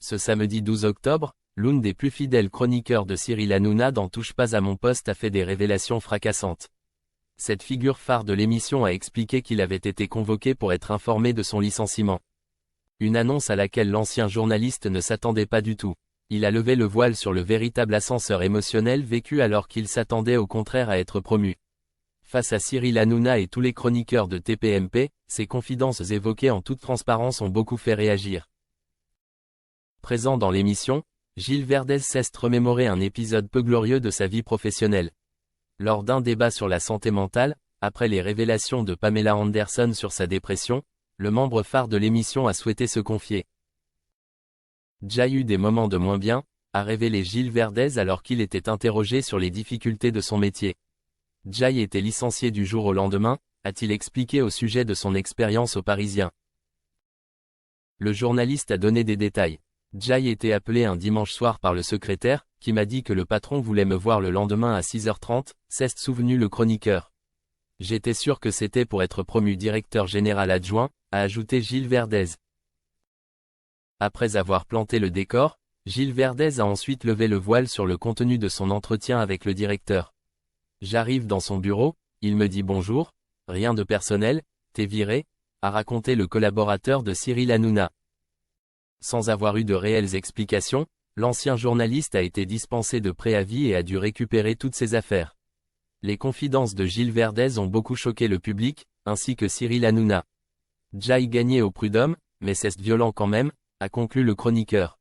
Ce samedi 12 octobre, l'une des plus fidèles chroniqueurs de Cyril Hanouna dans Touche pas à mon poste a fait des révélations fracassantes. Cette figure phare de l'émission a expliqué qu'il avait été convoqué pour être informé de son licenciement. Une annonce à laquelle l'ancien journaliste ne s'attendait pas du tout. Il a levé le voile sur le véritable ascenseur émotionnel vécu alors qu'il s'attendait au contraire à être promu. Face à Cyril Hanouna et tous les chroniqueurs de TPMP, ces confidences évoquées en toute transparence ont beaucoup fait réagir. Présent dans l'émission, Gilles Verdez cesse de remémorer un épisode peu glorieux de sa vie professionnelle. Lors d'un débat sur la santé mentale, après les révélations de Pamela Anderson sur sa dépression, le membre phare de l'émission a souhaité se confier. J'ai eu des moments de moins bien, a révélé Gilles Verdez alors qu'il était interrogé sur les difficultés de son métier. Jay était licencié du jour au lendemain, a-t-il expliqué au sujet de son expérience aux Parisiens. Le journaliste a donné des détails. Jay était appelé un dimanche soir par le secrétaire, qui m'a dit que le patron voulait me voir le lendemain à 6h30, s'est souvenu le chroniqueur. J'étais sûr que c'était pour être promu directeur général adjoint, a ajouté Gilles Verdez. Après avoir planté le décor, Gilles Verdez a ensuite levé le voile sur le contenu de son entretien avec le directeur. J'arrive dans son bureau, il me dit bonjour, rien de personnel, t'es viré, a raconté le collaborateur de Cyril Hanouna. Sans avoir eu de réelles explications, l'ancien journaliste a été dispensé de préavis et a dû récupérer toutes ses affaires. Les confidences de Gilles Verdez ont beaucoup choqué le public, ainsi que Cyril Hanouna. Jay gagnait au prud'homme, mais c'est violent quand même, a conclu le chroniqueur.